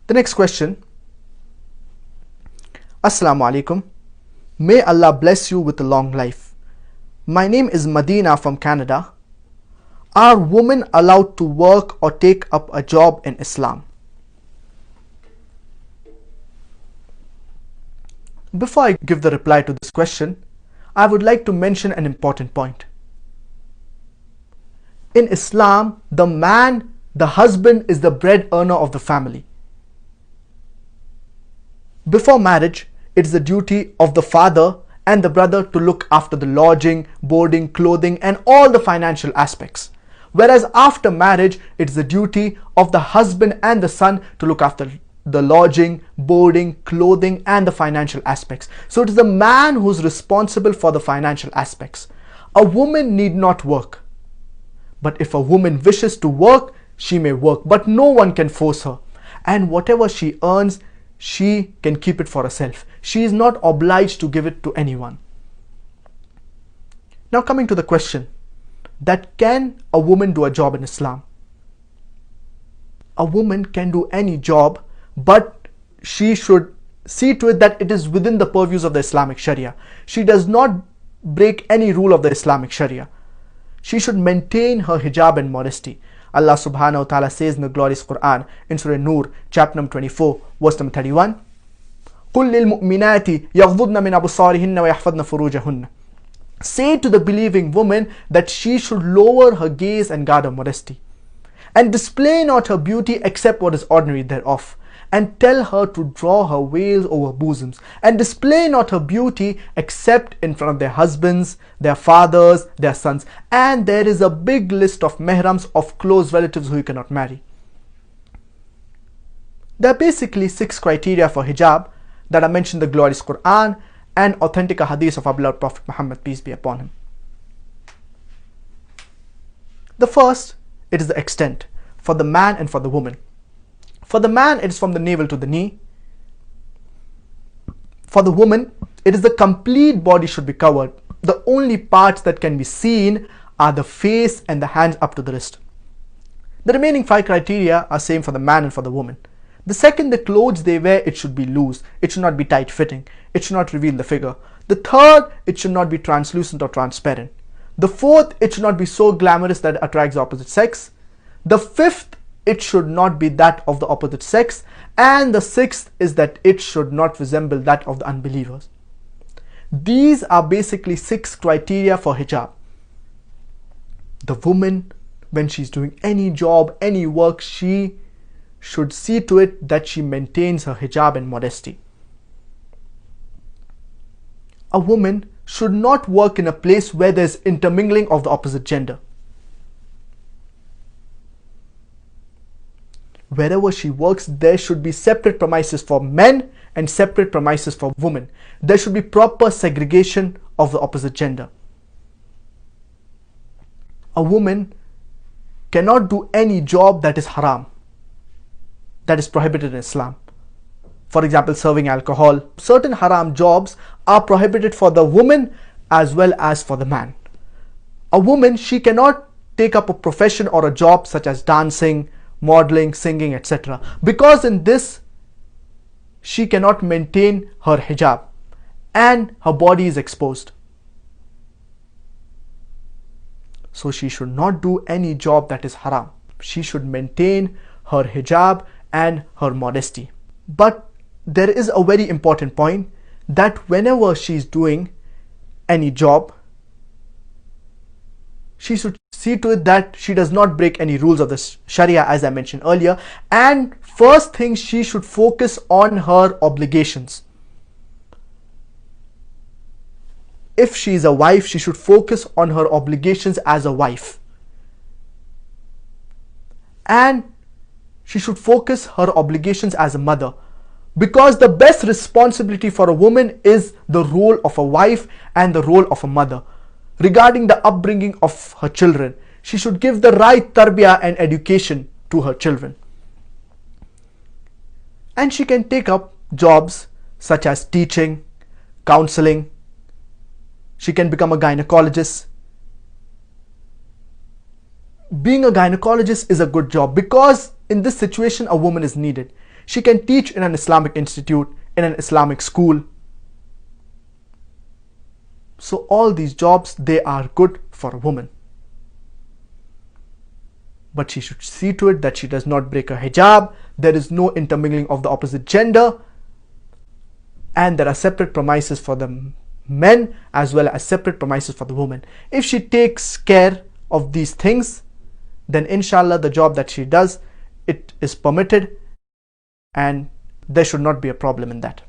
The next question. Assalamu alaikum. May Allah bless you with a long life. My name is Madina from Canada. Are women allowed to work or take up a job in Islam? Before I give the reply to this question, I would like to mention an important point. In Islam, the husband is the bread earner of the family. Before marriage, it is the duty of the father and the brother to look after the lodging, boarding, clothing, and all the financial aspects. Whereas after marriage, it is the duty of the husband and the son to look after the lodging, boarding, clothing, and the financial aspects. So it is the man who is responsible for the financial aspects. A woman need not work. But if a woman wishes to work, she may work, but no one can force her. And whatever she earns, she can keep it for herself. She is not obliged to give it to anyone. Now coming to the question, that can a woman do a job in Islam? A woman can do any job, but she should see to it that it is within the purviews of the Islamic Sharia. She does not break any rule of the Islamic Sharia. She should maintain her hijab and modesty. Allah subhanahu wa ta'ala says in the glorious Quran in Surah Nur, chapter number 24, verse number 31, قُلْ لِلْمُؤْمِنَاتِ يَغْضُضْنَ مِنْ أَبْصَارِهِنَّ وَيَحْفَظْنَ فُرُوجَهُنَّ. Say to the believing woman that she should lower her gaze and guard her modesty, and display not her beauty except what is ordinary thereof, and tell her to draw her veils over bosoms, and display not her beauty except in front of their husbands, their fathers, their sons. And there is a big list of mehrams, of close relatives who you cannot marry. There are basically 6 criteria for hijab that are mentioned in the glorious Quran and authentic hadith of our beloved Prophet Muhammad, peace be upon him. The first, it is the extent for the man and for the woman. For the man, it is from the navel to the knee. For the woman, it is the complete body should be covered. The only parts that can be seen are the face and the hands up to the wrist. The remaining 5 criteria are same for the man and for the woman. The second, the clothes they wear, it should be loose. It should not be tight fitting. It should not reveal the figure. The third, it should not be translucent or transparent. The fourth, it should not be so glamorous that it attracts the opposite sex. The fifth, it should not be that of the opposite sex. And the sixth is that it should not resemble that of the unbelievers. These are basically 6 criteria for hijab. The woman, when she's doing any job, any work, she should see to it that she maintains her hijab and modesty. A woman should not work in a place where there is intermingling of the opposite gender. Wherever she works, there should be separate premises for men and separate premises for women. There should be proper segregation of the opposite gender. A woman cannot do any job that is haram, that is prohibited in Islam. For example, serving alcohol. Certain haram jobs are prohibited for the woman as well as for the man. A woman, she cannot take up a profession or a job such as dancing, modeling, singing, etc. because in this she cannot maintain her hijab and her body is exposed. So she should not do any job that is haram. She should maintain her hijab and her modesty. But there is a very important point, that whenever she is doing any job, she should see to it that she does not break any rules of the Sharia, as I mentioned earlier. And first thing, she should focus on her obligations. If she is a wife, she should focus on her obligations as a wife. And she should focus her obligations as a mother. Because the best responsibility for a woman is the role of a wife and the role of a mother. Regarding the upbringing of her children, she should give the right tarbiyah and education to her children. And she can take up jobs such as teaching, counseling. She can become a gynecologist. Being a gynecologist is a good job because in this situation a woman is needed. She can teach in an Islamic institute, in an Islamic school. So all these jobs, they are good for a woman. But she should see to it that she does not break her hijab, there is no intermingling of the opposite gender, and there are separate premises for the men as well as separate premises for the woman. If she takes care of these things, then inshallah the job that she does, it is permitted and there should not be a problem in that.